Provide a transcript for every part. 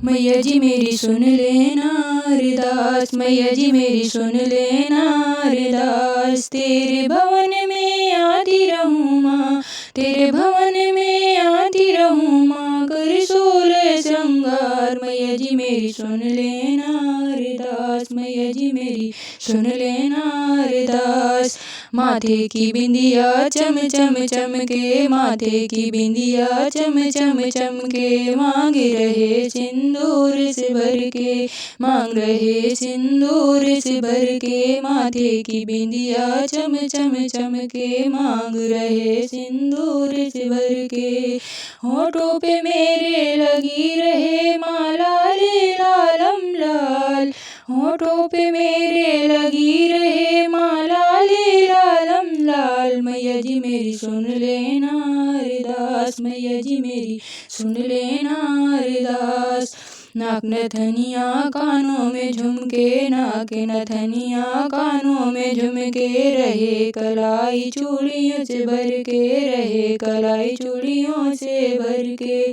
मैया जी मेरी सुन लेना अरदास, मैया जी मेरी सुन लेना अरदास। तेरे भवन में आती रहूँ माँ, तेरे भवन में आती रहूँ माँ, कर सोलह श्रृंगार। मैया जी मेरी सुन लेना अरदास, मैया जी मेरी सुन लेना अरदास। माथे की बिंदिया चम चम चमके, माथे की बिंदिया चम चम चमके, मांग रहे सिंदूर से भर के, मांग रहे सिंदूर से भर के। माथे की बिंदिया चम चम चमके, मांग रहे सिंदूर से भर के। होठों पे मेरे लगी रहे माँ लाल लालम लाल, होठों पे मेरे लगी रहे माँ लाल लालम लाल। मैया जी मेरी सुन लेना अरदास, मैया जी मेरी सुन लेना अरदास। नाक नथनिया कानों में झुमके, नाक नथनिया कानों में झुमके, रहे कलाई चूड़ियों से भर के, रहे कलाई चूड़ियों से भर के।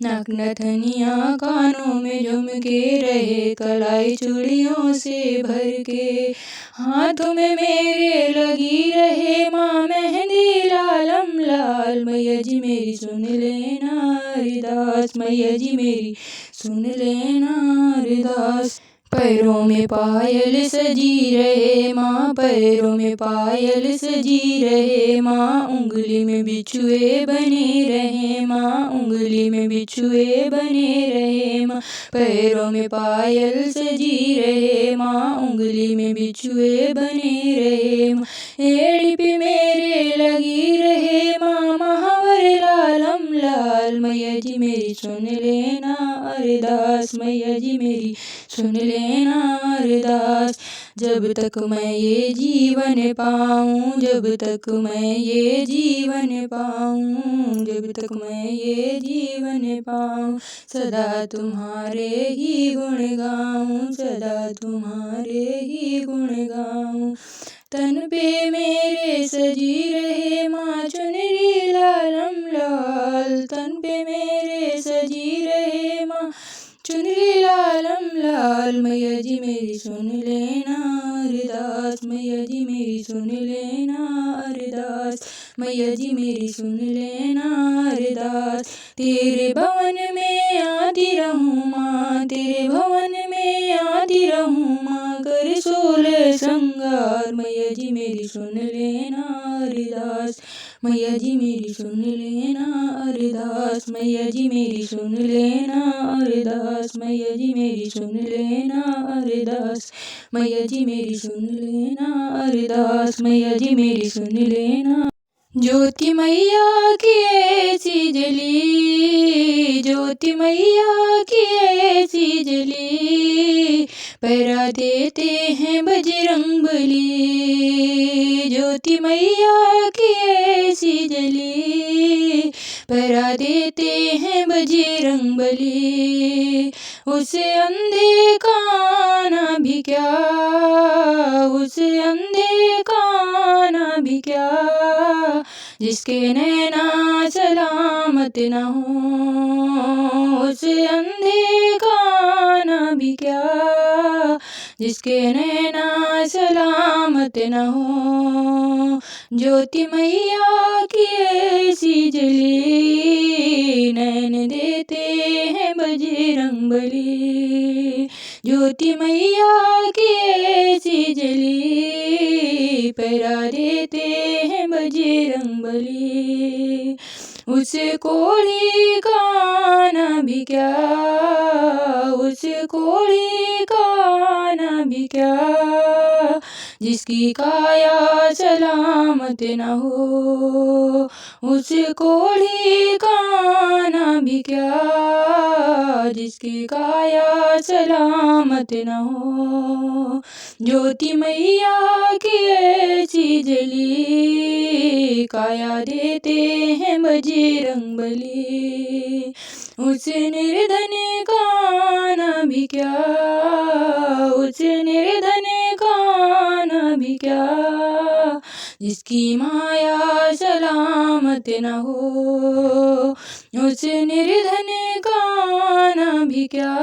नाक नथनिया कानों में झुमके, रहे कलाई चूड़ियों से भर के। हाथों में मेरे लगी रहे माँ मेहंदी लालम लाल। मैया जी मेरी सुन लेना अरदास, मैया जी मेरी सुन लेना अरदास। पैरों में पायल सजी रहे माँ, पैरों में पायल सजी रहे माँ, उंगली में बिछुए बने रहे माँ, उंगली में बिछुए बने रहे माँ। पैरों में पायल सजी रहे माँ, उंगली में बिछुए बने रहे माँ। एड़ी पे मेरे लगी रहे माँ महावर लालम लाल। मैया जी मेरी सुन लेना अरदास, मैया जी मेरी सुन लेना अरदास। जब तक मैं ये जीवन पाऊँ, जब तक मैं ये जीवन पाऊँ, जब तक मैं ये जीवन पाऊँ, सदा तुम्हारे ही गुण गाऊँ, सदा तुम्हारे ही गुण गाऊँ। तन पे मेरे सजी रहे माँ चुनरी लालम लाल, तन पे मेरे सजी रहे माँ चुनरी लालम लाल। मैया जी मेरी सुन लेना अरदास, मैया जी मेरी सुन लेना अरदास, मैया जी मेरी सुन लेना अरदास। तेरे भवन में आती रहूँ माँ, तेरे भवन में आती रहूँ माँ, कर सोलह श्रृंगार। मैया जी मेरी सुन लेना अरदास, मैया जी मेरी सुन लेना अरदास, मैया जी मेरी सुन लेना अरदास, मैया जी मेरी सुन लेना अरदास, मैया जी मेरी सुन लेना अरदास, मैया जी मेरी सुन लेना। ज्योति मैया की ऐसी जली, ज्योति मैया की ऐसी जली, पहरा देते हैं बजरंगबली। ज्योति मैया की ऐसी जली, पहरा देते हैं बजरंगबली। उसे अंधे का आना भी क्या, उसे अंधे का आना भी क्या, जिसके नैना सलामत न हो। उसे अंधे का आना भी क्या, जिसके नैना सलामत न हो। ज्योति मैया की ऐसी जली, नैन देते हैं बजरंगबली। ज्योति मैया की ऐसी जली, पहरा देते हैं बजरंगबली। उसे कोढ़ी का आना भी क्या, उसे कोढ़ी का आना भी क्या, जिसकी काया सलामत न हो। उसे कोढ़ी का आना भी क्या, जिसकी काया सलामत न हो। ज्योति मैया की ऐसी जली, काया देते हैं बजरंगबली। उस निर्धन का आना भी क्या, उस निर्धन का आना भी क्या, जिसकी माया सलामत न हो। उस निर्धन का ना भी क्या,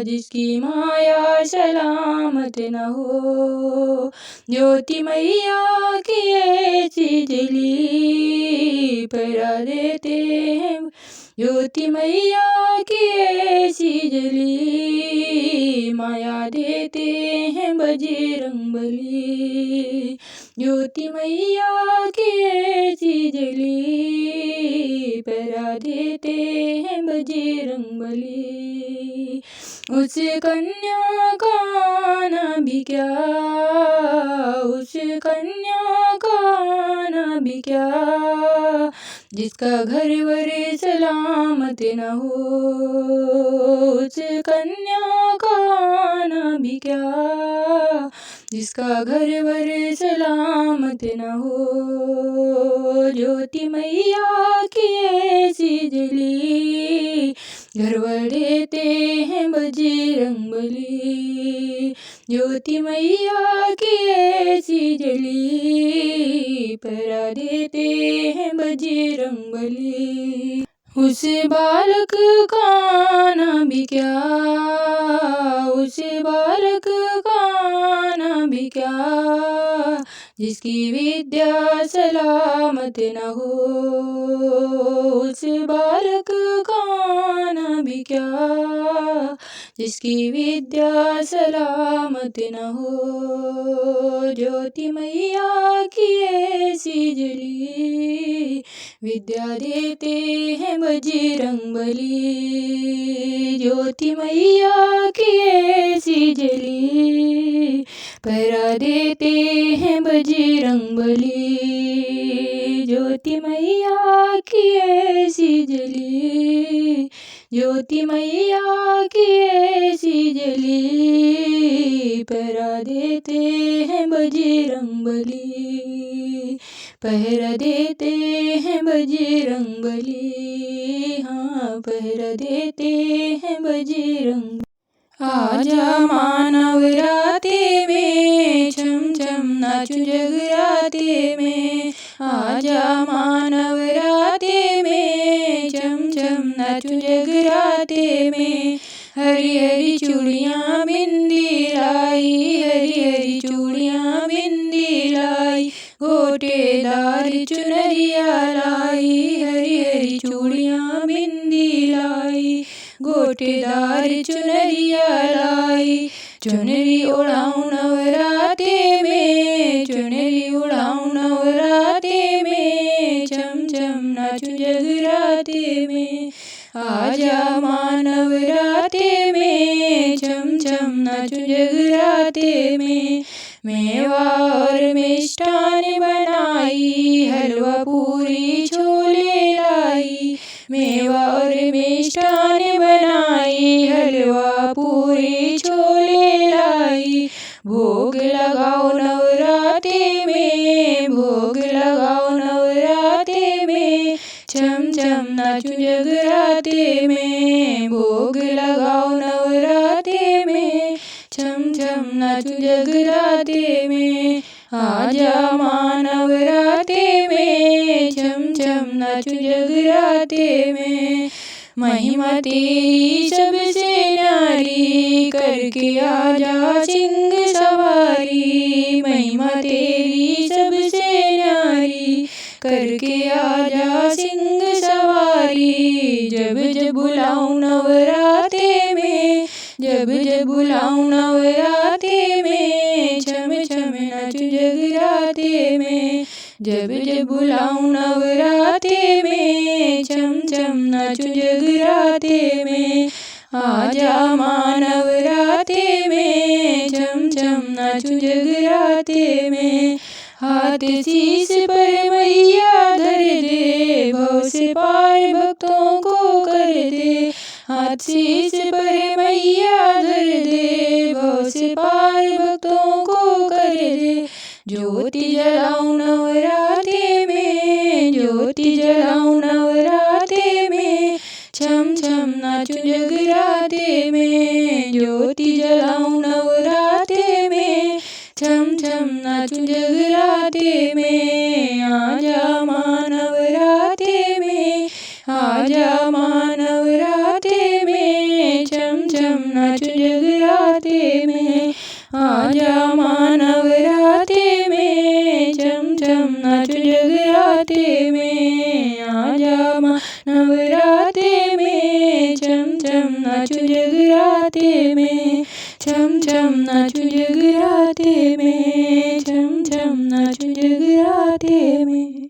जिसकी माया सलामत न हो। ज्योति मैया की ऐसी जली परा देते हैं, ज्योति मैया की ऐसी जली माया देते हैं बजरंगबली। ज्योति मैया की ऐसी जली परा देते हैं बजरंगबली। उस कन्या का ना भी क्या, उस कन्या का ना भी क्या, जिसका घर वर सलामत न हो। उस कन्या का ना भी क्या, जिसका घर वर सलामत न हो। ज्योति मैया की ऐसी जली घरवर देते हैं बजरंगबली। ज्योति मैया की ऐसी जली परा देते हैं बजरंगबली। उस बालक का ना भी क्या, उस बालक का ना भी क्या, जिसकी विद्या सलामत न हो। उस बालक का ना भी क्या, जिसकी विद्या सलामत न हो। ज्योति मैया की ऐसी जली विद्या देते हैं बजरंगबली। ज्योति मैया की ऐसी जली परा देते हैं बजरंगबली। ज्योति मैया की ऐसी जली, ज्योति मैया की ऐसी जली पहरा देते हैं बजरंगबली। पहरा देते हैं बजरंगबली, हाँ पहरा देते हैं बजरंग। आजा मानव राते में छम छम नाचू जगराते में। आजा मानव राते में छम छम नाचू जगराते में। हरी हरी चूड़ियाँ बिंदी लाई, हरी हरी चूड़ियाँ बिंदी लाई, गोटेदार चुनरिया लाई, हरी हरी चूड़ियाँ बिंदी लाई, गोटेदार चुनरिया लाई। चुनरी उड़ाऊं नवराते में, चुनरी उड़ाऊं नवराते में, छम छम नाचू जगराते में। आजा मानव राते में छम छम नाचू जगराते में। मेवा और मिष्ठान बनाई, हलवा पूरी छोले लाई, मेवा और मिष्ठान बनाई, हलवा पूरी छोले लाई। भोग लगाओ नवराते में, भोग लगाओ नवराते में, छम छम नाचू जगराते में। भोग लगाओ नवराते में, छम छम नाचू जगराते में। आजा मानव राते में छम छम नाचू जगराते में। महिमा तेरी सबसे न्यारी, करके आजा सिंह सवारी। महिमा तेरी सबसे न्यारी, करके आजा सिंह सवारी। जब जब बुलाऊं नवराते में, जब जब बुलाऊं नवराते में, छम छम नाचू जगराते में। जब जब बुलाऊं नवराते में, छम छम नाचू जगराते में। आजा मानव राते में छम छम नाचू जगराते में। हाथ शीश पर मैया धर दे, भव से पार भक्तों को कर दे। हाथ शीश पर मैया धर दे, भव से पार भक्तों को कर दे। ज्योति जलाऊं नवराते में, ज्योति जलाऊं नवराते में, छम छम नाचू जगराते में। ज्योति जलाऊं नवराते में, छम छम नाचू जगराते में। आजा मानव राते में, छम नाचूं जगराते में, छम छम नाचूं जगराते में, छम छम नाचूं जगराते में।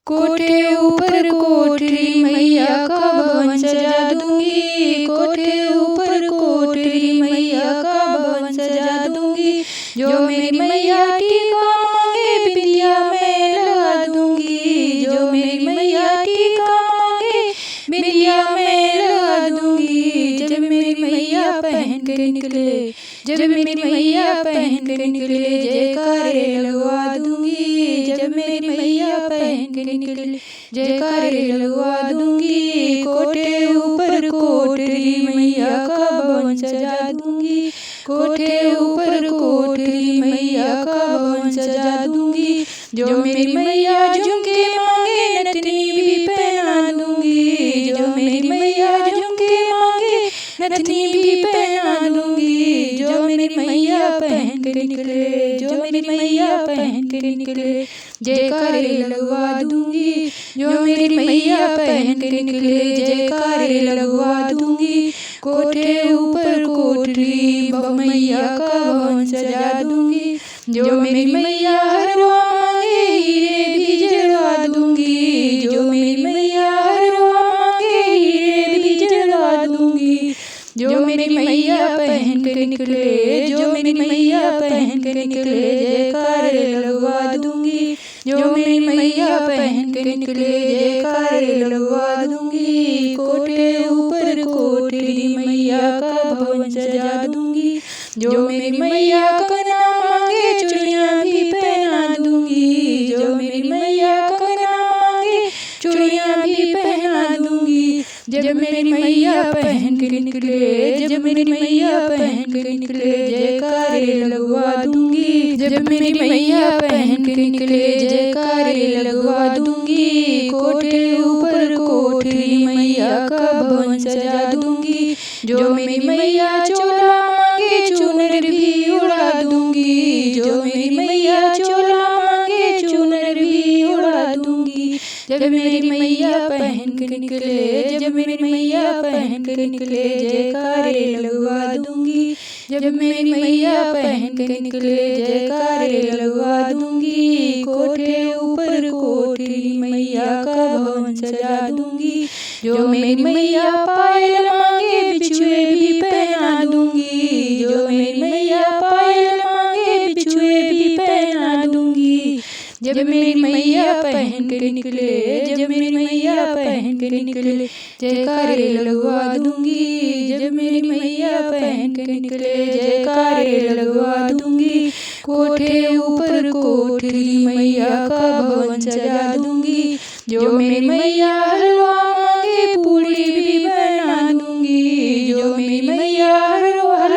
कोठे ऊपर कोठरी मैया का भवन सजा दूंगी, कोठे ऊपर कोठरी मैया का भवन सजा दूंगी। जो मेरी मैया टीका मांगे बिंदिया में लगा दूंगी, जो मेरी मैया टीका मांगे बिंदिया में लगा दूंगी। जब मेरी मैया पहन के निकले, जब मेरी मैया पहन के निकले, जयकारे लगवा दूंगी। जब मेरी मैया पहन के निकले, जयकारे लगवा दूंगी। कोठे ऊपर कोठरी मैया का भवन सजा दूंगी, कोठे ऊपर कोठरी मैया का भवन सजा दूंगी। जो मेरी मैया झुमके मांगे नथनी भी पहना दूंगी, जो मेरी मैया झुमके मांगे नथनी भी पहना दूंगी। जो मेरी मैया पहन के निकले, जो मेरी मैया पहन के निकले, जयकारे लगवा दूंगी। जो मेरी मैया पहन के निकले, जयकारे लगवा दूंगी। कोठे ऊपर कोठरी मैया का भवन सजा दूंगी। जो मेरी मैया हरवा मांगे हीरे भी जड़वा दूंगी, जो मेरी मैया हरवा मांगे हीरे भी जड़वा दूंगी। जो मेरी मैया पहन के निकले, जो मेरी मैया पहन के निकले, जयकारे लगवा दूंगी। जो मेरी मैया पहन के निकले, जयकारे लगवा दूंगी। कोठे ऊपर कोठरी मैया का भवन सजा दूंगी। जो मेरी मैया कंगना मांगे चूड़ियां भी पहना दूंगी, जो मेरी मैया कंगना मांगे चूड़ियां भी पहना दूंगी। जब मेरी मैया पहन के निकले, जब मेरी मैया पहन के निकले, जयकारे लगवा दूंगी। जब मेरी मैया पहन के निकले, जयकारे लगवा दूंगी। कोठे ऊपर कोठरी मैया का भवन सजा दूंगी। जो मेरी मैया चोला मांगे चुनर भी उड़ा दूंगी, जो मेरी मैया चोला मांगे चुनर भी उड़ा दूंगी। जब मेरी मैया पहन के निकले, जब मेरी मैया पहन के निकले, जयकारे लगवा दूंगी। जब मेरी मैया पहन के निकले, जयकारे लगवा दूंगी। कोठे ऊपर कोठरी मैया का भवन सजा दूंगी। जो मेरी मैया पायल मांगे बिछुए भी पहना दूंगी, जो मेरी मैया पायल मांगे बिछुए भी पहना दूंगी। जब मेरी मैया पहन के निकले, जब मेरी मैया पहन के निकले, जयकारे लगवा दूंगी। जब मेरी मैया पहन के निकले, जयकारे लगवा दूंगी। कोठे ऊपर कोठरी मैया का भवन सजा दूंगी। जो मेरी मैया हलवा मांगे पूड़ी भी बना दूंगी, जो मेरी मैया हलवा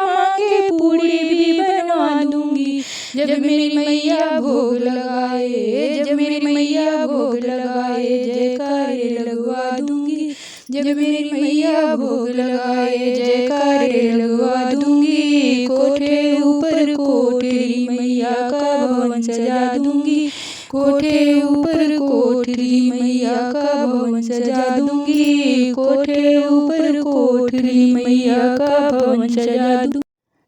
मांगे पूड़ी भी बनवा दूंगी। जब मेरी मैया भोग लगाए, जब मेरी मैया भोग लगाए, जयकारे लगवा दूंगी। जब मेरी मैया भोग लगाए, जयकारे लगवा दूंगी। कोठे ऊपर कोठरी मैया का भवन सजा दूंगी, कोठे ऊपर कोठरी मैया का भवन सजा दूंगी। कोठे ऊपर कोठरी मैया का भवन सजा दूंगी।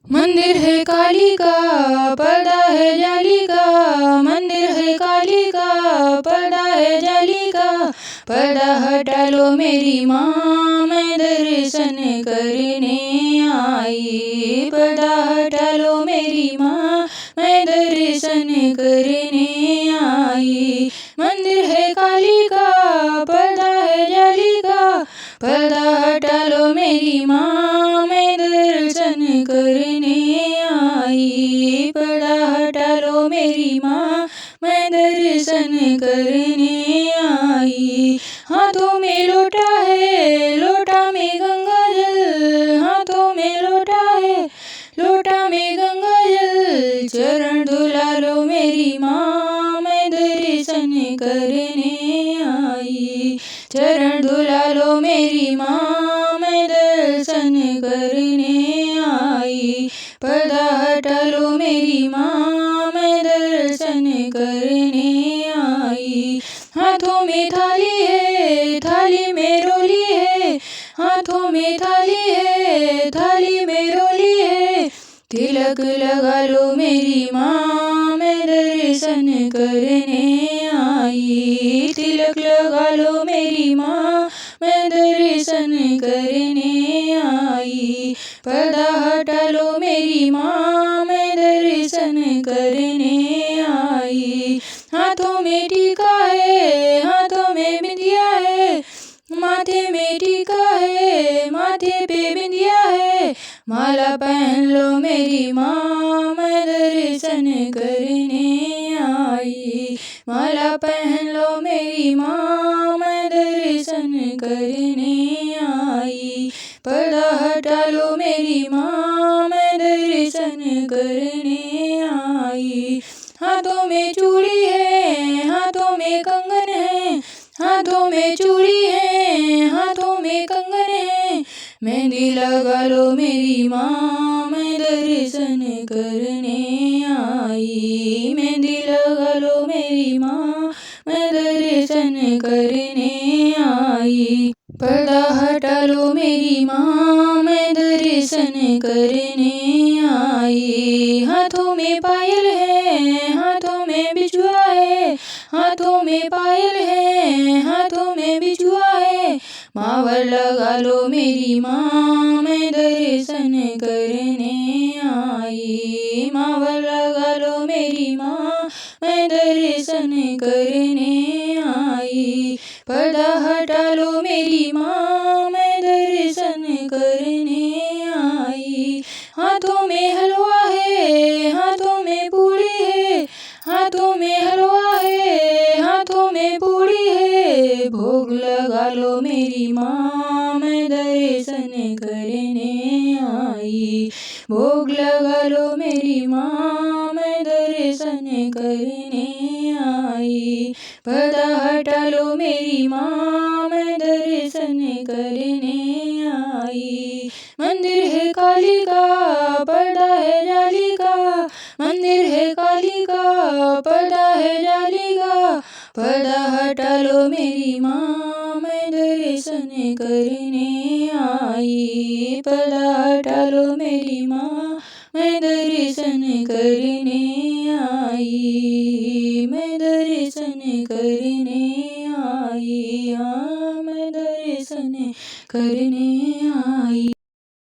मंदिर है काली का, पर्दा है जाली का, मंदिर है काली का, पर्दा है जाली का। पर्दा हटा लो मेरी माँ, मैं दर्शन करने आई। पर्दा हटा लो मेरी माँ, मैं दर्शन करने आई। मंदिर है काली का, पर्दा है जाली का, पर्दा हटा लो मेरी माँ, मैं दर्शन करने आई। पर्दा हटा लो मेरी माँ, मैं दर्शन करने आई। हाथों में लोटा है, लोटा में गंगा जल, हाथों में लोटा है, लोटा में गंगा जल। चरण धुला लो मेरी माँ, मैं दर्शन करने आई। चरण धुला लो मेरी माँ, मैं दर्शन करने आई। पर्दा हटा लो मेरी माँ, मैं दर्शन करने आई। हाथों में थाली है, थाली में रोली है, हाथों हाथों में थाली है, थाली में रोली है, तिलक लगा लो मेरी माँ, मैं दर्शन करने आई। तिलक लगा लो मेरी माँ, मैं दर्शन करने आई। पर्दा हटा लो मेरी माँ, मैं दर्शन करने आई। हाथों में टीका है, हाथों में बिंदिया है, माथे में टीका है, माथे पे बिंदिया है, माला पहन लो मेरी माँ, मैं दर्शन करने आई। माला पहन लो मेरी माँ, मैं दर्शन करने आई। पर्दा हटा लो मेरी माँ, मैं दर्शन करने आई। हाथों में चूड़ी है, हाथों में कंगन है, हाथों में चूड़ी है, हाथों में कंगन है, मेहंदी लगा लो मेरी माँ, मैं दर्शन करने आई। मेहंदी लगा लो मेरी माँ, मैं दर्शन करने आई। पर्दा हटा लो मेरी माँ, मैं दर्शन करने आई। हाथों में पायल है, हाथों में बिछुआ है, हाथों में पायल है, हाथों में बिछुआ है, मावर लगा लो मेरी माँ, मैं दर्शन करने आई। मावर लगा लो मेरी माँ, मैं दर्शन करने आई। पर्दा हटा लो मेरी माँ, मैं दर्शन करने आई। हाथों में हलवा है, हाथों में पूड़ी है, हाथों में हलवा है, हाथों में पूड़ी है, भोग लगा लो मेरी माँ, मैं दर्शन करने आई। भोग लगा लो मेरी माँ, मैं दर्शन करने आई। पर्दा हटा लो मेरी माँ, मैं दर्शन करने आई। मंदिर है काली का, पर्दा है जाली का, मंदिर है काली का, पर्दा है जाली का, पर्दा हटा लो मेरी माँ, मैं दर्शन करने आई। पर्दा हटा लो मेरी